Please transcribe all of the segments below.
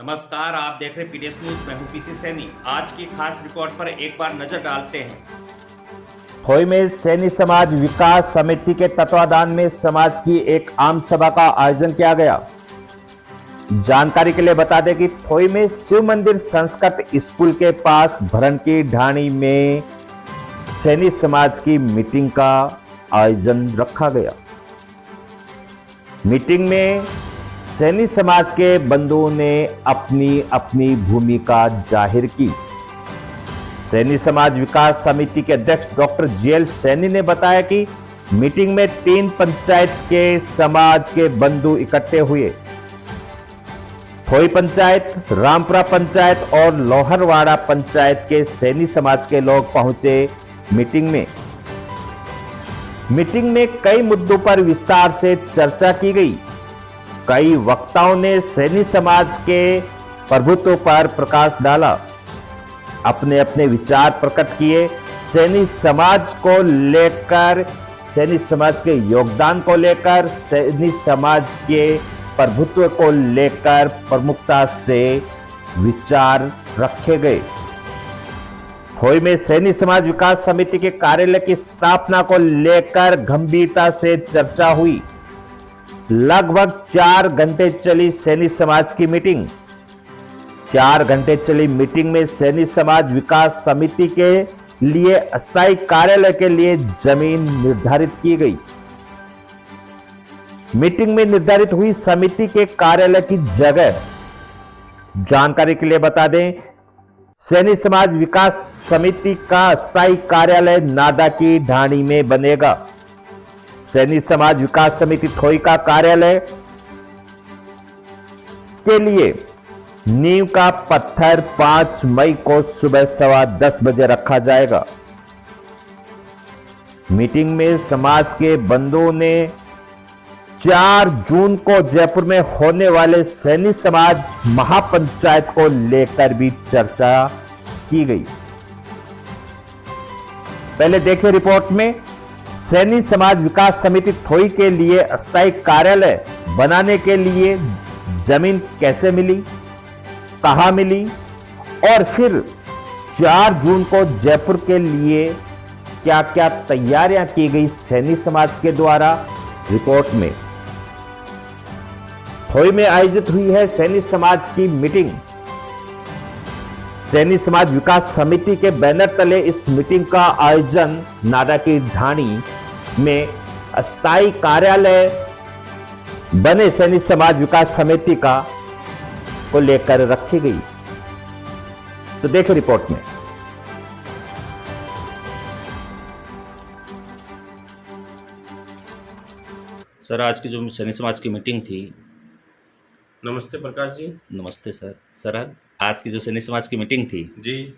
नमस्कार, आप देख रहे पीडीएस न्यूज। मैं हूं पीसी सैनी। आज की खास रिपोर्ट पर एक बार नजर डालते हैं। खोई में सैनी समाज विकास समिति के तत्वाधान में समाज की एक आम सभा का आयोजन किया गया। जानकारी के लिए बता दें कि खोई में शिव मंदिर संस्कृत स्कूल के पास भरण की ढाणी में सैनी समाज की मीटिंग का आयोजन रखा गया। मीटिंग में सैनी समाज के बंधुओं ने अपनी अपनी भूमिका जाहिर की। सैनी समाज विकास समिति के अध्यक्ष डॉक्टर जीएल सैनी ने बताया कि मीटिंग में 3 पंचायत के समाज के बंधु इकट्ठे हुए। खोई पंचायत, रामपुरा पंचायत और लोहरवाड़ा पंचायत के सैनी समाज के लोग पहुंचे मीटिंग में। मीटिंग में कई मुद्दों पर विस्तार से चर्चा की गई। कई वक्ताओं ने सैनी समाज के प्रभुत्व पर प्रकाश डाला, अपने अपने विचार प्रकट किए। सैनी समाज को लेकर, सैनी समाज के योगदान को लेकर, सैनी समाज के प्रभुत्व को लेकर प्रमुखता से विचार रखे गए। खोई में सैनी समाज विकास समिति के कार्यालय की स्थापना को लेकर गंभीरता से चर्चा हुई। लगभग 4 घंटे चली सैनी समाज की मीटिंग। 4 घंटे चली मीटिंग में सैनी समाज विकास समिति के लिए अस्थायी कार्यालय के लिए जमीन निर्धारित की गई। मीटिंग में निर्धारित हुई समिति के कार्यालय की जगह। जानकारी के लिए बता दें, सैनी समाज विकास समिति का अस्थायी कार्यालय नादा की ढाणी में बनेगा। सैनी समाज विकास समिति खोई का कार्यालय के लिए नींव का पत्थर 5 मई को सुबह 10:15 बजे रखा जाएगा। मीटिंग में समाज के बंधुओं ने 4 जून को जयपुर में होने वाले सैनी समाज महापंचायत को लेकर भी चर्चा की गई। पहले देखिए रिपोर्ट में, सैनी समाज विकास समिति खोई के लिए अस्थायी कार्यालय बनाने के लिए जमीन कैसे मिली, कहां मिली और फिर 4 जून को जयपुर के लिए क्या क्या तैयारियां की गई सैनी समाज के द्वारा। रिपोर्ट में खोई में आयोजित हुई है सैनी समाज की मीटिंग। सैनी समाज विकास समिति के बैनर तले इस मीटिंग का आयोजन नादा की ढाणी में अस्थायी कार्यालय बने सैनी समाज विकास समिति का को लेकर रखी गई। तो देखो रिपोर्ट में। सर, आज की जो सैनी समाज की मीटिंग थी। नमस्ते प्रकाश जी। नमस्ते सर। सर, आज की जो सैनी समाज की मीटिंग थी जी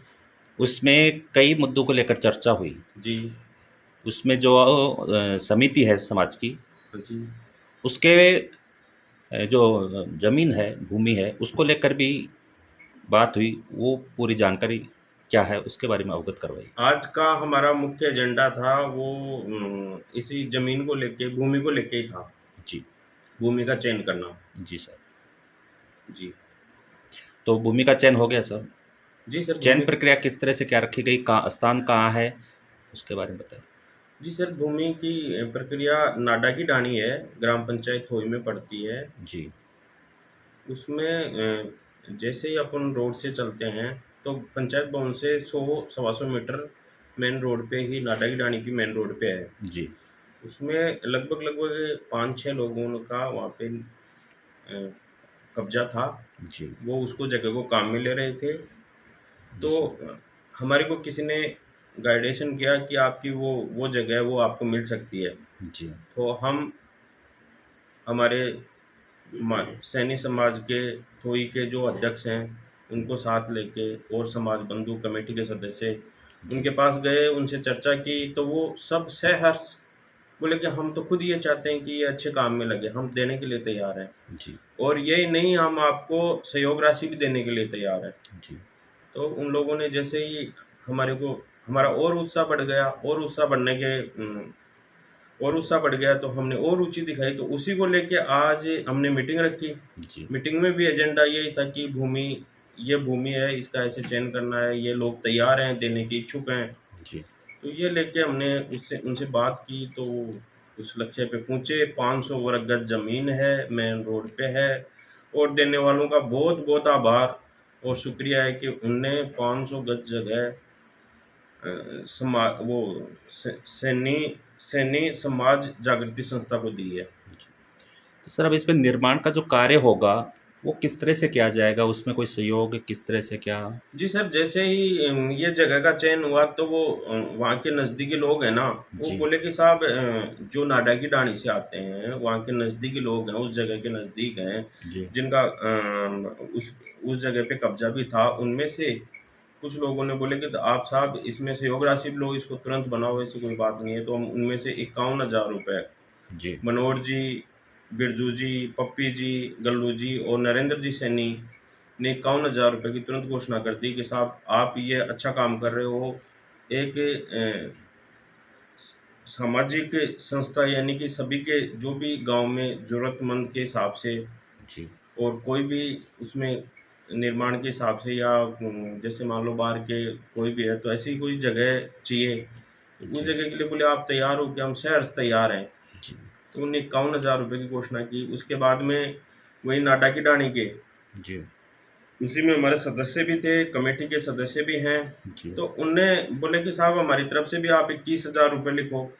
उसमें कई मुद्दों को लेकर चर्चा हुई। जी उसमें जो समिति है समाज की, जी उसके जो जमीन है, भूमि है, उसको लेकर भी बात हुई। वो पूरी जानकारी क्या है उसके बारे में अवगत करवाई। आज का हमारा मुख्य एजेंडा था वो इसी जमीन को लेके, भूमि को लेके ही था। जी। भूमि का चयन करना। जी सर। जी तो भूमि का चयन हो गया सर। जी सर। चयन प्रक्रिया किस तरह से क्या रखी गई, कहाँ स्थान कहाँ है, उसके बारे में बताएं। जी सर, भूमि की प्रक्रिया नाडा की ढाणी है, ग्राम पंचायत खोई में पड़ती है। जी। उसमें जैसे ही अपन रोड से चलते हैं तो पंचायत भवन से 100-125 मीटर मेन रोड पे ही नाडा की ढाणी की मेन रोड पे है। जी। उसमें लगभग 5-6 लोगों का वहाँ पे कब्जा था। जी। वो उसको जगह को काम में ले रहे थे। तो हमारे को किसी ने गाइडेशन किया कि आपकी वो जगह है, वो आपको मिल सकती है। जी। तो हम हमारे सैनी समाज के खोई के जो अध्यक्ष हैं उनको साथ लेके और समाज बंधु कमेटी के सदस्य उनके पास गए, उनसे चर्चा की। तो वो सब सहर्ष बोले कि हम तो खुद ये चाहते हैं कि ये अच्छे काम में लगे, हम देने के लिए तैयार हैं। जी। और यही नहीं, हम आपको सहयोग राशि भी देने के लिए तैयार हैं। जी। तो उन लोगों ने जैसे ही हमारा और उत्साह बढ़ गया, और उत्साह बढ़ने के और उत्साह बढ़ गया, तो हमने और रुचि दिखाई। तो उसी को लेके आज हमने मीटिंग रखी। जी, मीटिंग में भी एजेंडा यही था कि ये भूमि है, इसका ऐसे चयन करना है, ये लोग तैयार हैं, देने के इच्छुक हैं। जी, तो ये लेके हमने उससे उनसे बात की, तो उस लक्ष्य पे पहुँचे। 500 वर्ग गज ज़मीन है, मेन रोड पे है, और देने वालों का बहुत बहुत आभार और शुक्रिया है कि उनने 500 गज जगह समा वो सैनी सैनी समाज जागृति संस्था को दी है। जी। तो सर, अब इसमें निर्माण का जो कार्य होगा, वो किस तरह से किया जाएगा? उसमें कोई सहयोग किस तरह से क्या? जी सर, जैसे ही ये जगह का चयन हुआ, तो वो वहाँ के नज़दीकी लोग हैं ना, वो जी, बोले कि साहब जो नाडा की डाणी से आते हैं, वहाँ के नज़दीकी लोग हैं, उस जगह के नज़दीक हैं, जी, जिनका उस जगह पे कब्जा भी था, उनमें से कुछ लोगों ने बोले कि तो आप साहब इसमें सहयोग राशि भी लो, इसको तुरंत बनाओ, ऐसी कोई बात नहीं है। तो हम उनमें से 51,000 रुपये जी, मनोहर जी, बिरजू जी, पप्पी जी, गल्लू जी और नरेंद्र जी सैनी ने 51,000 रुपये की तुरंत घोषणा कर दी कि साहब आप ये अच्छा काम कर रहे हो। एक सामाजिक संस्था, यानी कि सभी के जो भी गांव में ज़रूरतमंद के हिसाब से, जी, और कोई भी उसमें निर्माण के हिसाब से, या जैसे मान लो बाहर के कोई भी है, तो ऐसी कोई जगह चाहिए, तो उस जी, जगह के लिए बोले आप तैयार हो कि हम शहर से तैयार हैं। जी, तो उन्होंने 51,000 रुपये की घोषणा की। उसके बाद में वही नाटा की डाणी के, जी, उसी में हमारे सदस्य भी थे, कमेटी के सदस्य भी हैं। जी, तो उनने बोले कि साहब हमारी तरफ से भी आप 21,000 रुपये लिखो,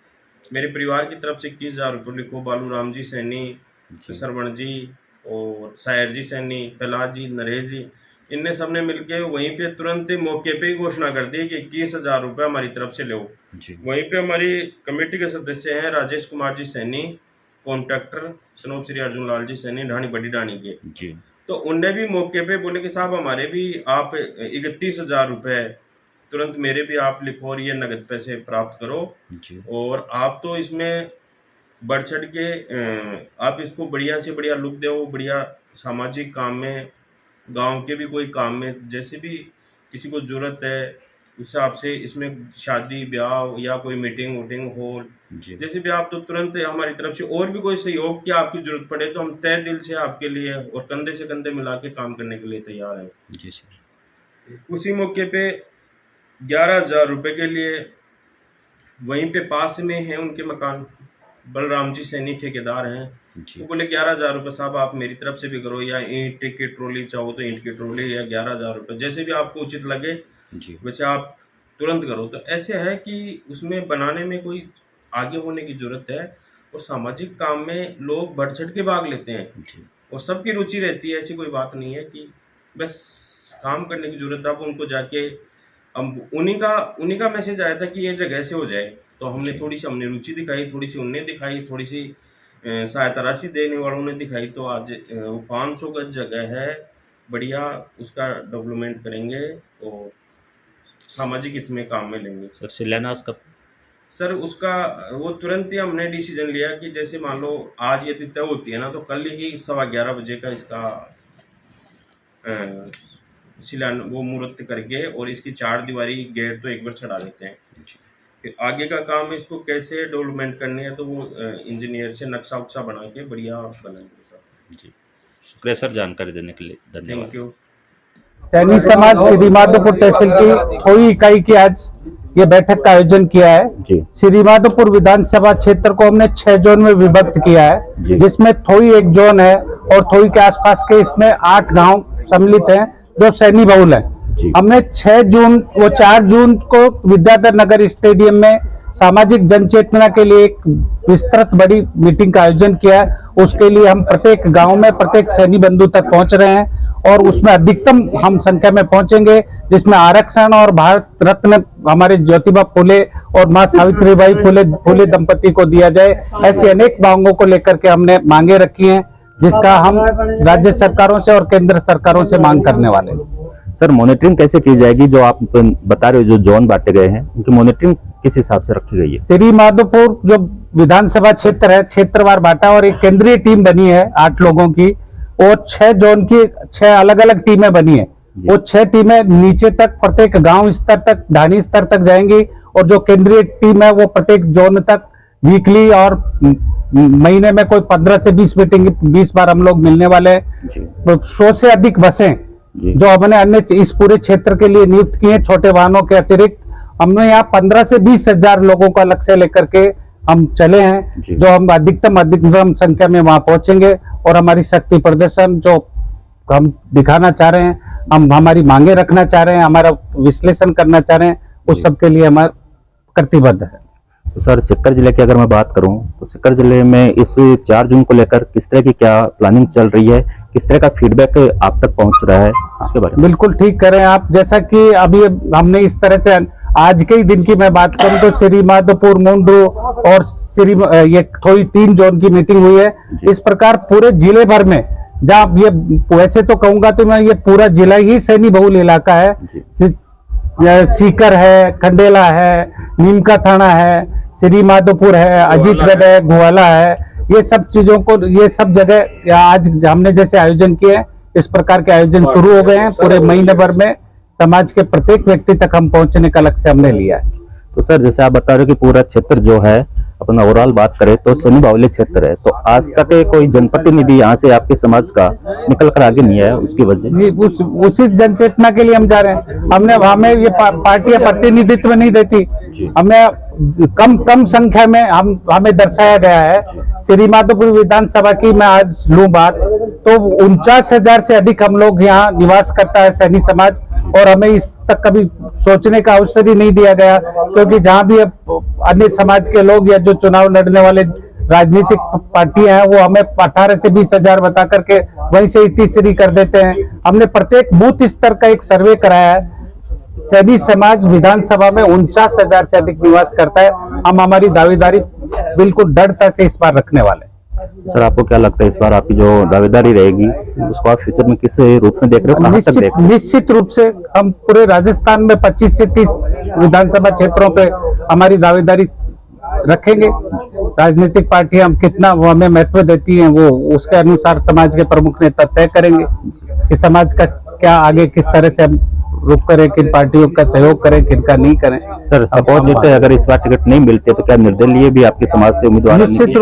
मेरे परिवार की तरफ से 21,000 रुपये लिखो। बालू राम जी सैनी, जी, सरवण जी और सायर जी सैनी, प्रहलाद जी, नरेश जी, इनने सबने मिलके वहीं पे तुरंत मौके पे ही घोषणा कर दी कि 21,000 रुपये हमारी तरफ से लो। जी, वहीं पे हमारी कमेटी के सदस्य हैं राजेश कुमार जी सैनी, कॉन्ट्रैक्टर, सनोज श्री अर्जुन लाल जी सैनी, ढाणी बड़ी ढाणी के। जी, तो उनने भी मौके पे बोले कि साहब हमारे भी आप 31,000 रुपये तुरंत मेरे भी आप लिखो, और ये नगद पैसे प्राप्त करो। जी, और आप तो इसमें बढ़ चढ़ के आप इसको बढ़िया से बढ़िया लुक दो, बढ़िया सामाजिक काम में, गांव के भी कोई काम में, जैसे भी किसी को ज़रूरत है उस हिसाब से, इसमें शादी ब्याह या कोई मीटिंग वोटिंग हो, जी, जैसे भी आप तो तुरंत हमारी तरफ से, और भी कोई सहयोग की आपकी ज़रूरत पड़े, तो हम तहे दिल से आपके लिए और कंधे से कंधे मिला के काम करने के लिए तैयार हैं। जी सर। उसी मौके पे 11,000 रुपये के लिए वहीं पे पास में है उनके मकान, बलराम जी सैनी ठेकेदार हैं। वो जी, बोले 11,000 रुपये साहब आप मेरी तरफ से भी करो, या ईंट की ट्रॉली चाहो तो ईंट की ट्रॉली, या 11,000 रुपये जैसे भी आपको उचित लगे जी, वैसे आप तुरंत करो। तो ऐसे है कि उसमें बनाने में कोई आगे होने की ज़रूरत है, और सामाजिक काम में लोग बढ़ चढ़ के भाग लेते हैं, जी, और सबकी रुचि रहती है, ऐसी कोई बात नहीं है कि बस काम करने की ज़रूरत है। अब उनको जाके अब उन्हीं का मैसेज आया था कि ये जगह से हो जाए, तो हमने जी, थोड़ी सी हमने रुचि दिखाई, थोड़ी सी उनने दिखाई, थोड़ी सी सहायता राशि देने वालों ने दिखाई। तो आज वो 500 गज जगह है, बढ़िया उसका डेवलपमेंट करेंगे और सामाजिक हित में काम में लेंगे। सर शिलान्यास कब? सर उसका वो तुरंत ही हमने डिसीजन लिया कि जैसे मान लो आज ये तय होती है ना, तो कल ही 11:15 बजे का इसका वो मुहूर्त करके, और इसकी 4 दीवारी गेट तो एक बार चढ़ा देते हैं। जी, फिर आगे का काम इसको कैसे डेवलपमेंट करनी है, तो वो इंजीनियर से नक्शा वक्शा बना के बढ़िया बनाएंगे। जी। शुक्रिया सर जानकारी देने के लिए, धन्यवाद। Thank you. सैनी समाज श्री माधोपुर तहसील की थोई इकाई की आज ये बैठक का आयोजन किया है। जी श्री माधोपुर विधानसभा क्षेत्र को हमने 6 जोन में विभक्त किया है, जी। जिसमें थोई एक जोन है और थोई के आसपास के इसमें 8 गांव सम्मिलित हैं जो सैनी बहुल है। जी। हमने 4 जून को विद्याधर नगर स्टेडियम में सामाजिक जनचेतना के लिए एक विस्तृत बड़ी मीटिंग का आयोजन किया है। उसके लिए हम प्रत्येक गांव में प्रत्येक सैनी बंधु तक पहुंच रहे हैं, और उसमें अधिकतम हम संख्या में पहुंचेंगे, जिसमें आरक्षण और भारत रत्न हमारे ज्योतिबा फुले और मां सावित्रीबाई फुले दंपति को दिया जाए। ऐसी अनेक मांगों को लेकर के हमने मांगे रखी हैं, जिसका हम राज्य सरकारों से और केंद्र सरकारों से मांग करने वाले हैं। सर, मॉनिटरिंग कैसे की जाएगी? जो आप बता रहे हो जो जोन बांटे गए हैं, उनकी मॉनिटरिंग किस हिसाब से रखी गई है? श्री माधोपुर जो विधानसभा क्षेत्र है, क्षेत्रवार बांटा और एक केंद्रीय टीम बनी है 8 लोगों की, और 6 जोन की 6 अलग अलग टीमें बनी है। वो 6 टीमें नीचे तक प्रत्येक गांव स्तर तक, ढाणी स्तर तक जाएंगी, और जो केंद्रीय टीम है वो प्रत्येक जोन तक वीकली और महीने में कोई 15 से 20 मीटिंग 20 बार हम लोग मिलने वाले हैं। जी 100 से अधिक बसें जी जो हमने अन्य इस पूरे क्षेत्र के लिए नियुक्त किए, छोटे वाहनों के अतिरिक्त हमने यहाँ 15 से 20 हजार लोगों का लक्ष्य लेकर के हम चले हैं, जी। जो हम अधिकतम संख्या में वहां पहुंचेंगे और हमारी शक्ति प्रदर्शन जो हम दिखाना चाह रहे हैं, हम हमारी मांगे रखना चाह रहे हैं, हमारा विश्लेषण करना चाह रहे हैं, उस सब के लिए हमारा प्रतिबद्ध है। तो सर सीकर जिले की अगर मैं बात करूं तो सीकर जिले में इस 4 जून को लेकर किस तरह की क्या प्लानिंग चल रही है, किस तरह का फीडबैक आप तक पहुंच रहा है, उसके बारे में। बिल्कुल ठीक करें आप, जैसा कि अभी हमने इस तरह से आज के ही दिन की मैं बात करूं तो श्री माधोपुर, मुंडू और ये थोड़ी 3 जोन की मीटिंग हुई है। इस प्रकार पूरे जिले भर में, जहाँ ये वैसे तो कहूंगा तो मैं ये पूरा जिला ही सैनी बहुल इलाका है, सीकर है, खंडेला है, नीमका थाना है, श्री माधोपुर है, अजीतगढ़ है, गोवाला है, ये सब चीजों को, ये सब जगह आज हमने जैसे आयोजन किए, इस प्रकार के आयोजन शुरू हो गए हैं। पूरे महीने भर में समाज के प्रत्येक व्यक्ति तक हम पहुंचने का लक्ष्य हमने लिया है। तो सर जैसे आप बता रहे हो कि पूरा क्षेत्र जो है, अपन ओवरऑल बात करें तो सैनी बाहुल्य क्षेत्र है, तो आज तक कोई जनप्रतिनिधि यहाँ से आपके समाज का निकल कर आगे नहीं आया, उसकी वजह उसी जनचेतना के लिए हम जा रहे हैं। हमें ये पार्टियां प्रतिनिधित्व नहीं देती, हमें कम संख्या में हमें दर्शाया गया है। श्री माधोपुर विधानसभा की मैं आज लूं बात तो 49,000 से अधिक हम लोग यहाँ निवास करता है सैनी समाज, और हमें इस तक कभी सोचने का अवसर ही नहीं दिया गया, क्योंकि जहाँ भी अन्य समाज के लोग या जो चुनाव लड़ने वाले राजनीतिक पार्टियां हैं वो हमें 18 से 20 हजार बता करके वहीं से तीसरी कर देते हैं। हमने प्रत्येक बूथ स्तर का एक सर्वे कराया है। सैनी समाज विधानसभा में 49,000 से अधिक निवास करता है। हम हमारी दावेदारी बिल्कुल दृढ़ता से इस बार रखने वाले। सर आपको क्या लगता है इस बार आपकी जो दावेदारी रहेगी उसको आप फ्यूचर में किस रूप में देख रहे हो, कहां तक देख रहे हो? निश्चित रूप से हम पूरे राजस्थान में 25 से 30 विधानसभा क्षेत्रों पे हमारी दावेदारी रखेंगे। राजनीतिक पार्टियां हम कितना वो हमें महत्व देती हैं, वो उसके अनुसार समाज के प्रमुख नेता तय करेंगे कि समाज का क्या आगे किस तरह से हम रुख करें, किन पार्टियों का सहयोग करें, किनका नहीं करें। सर सपोज लेते अगर इस बार टिकट नहीं मिलती है तो क्या निर्दलीय भी आपके समाज से उम्मीदवार? निश्चित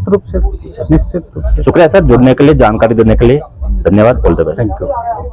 रूप से। शुक्रिया सर जुड़ने के लिए, जानकारी देने के लिए, धन्यवाद। All the best. Thank you.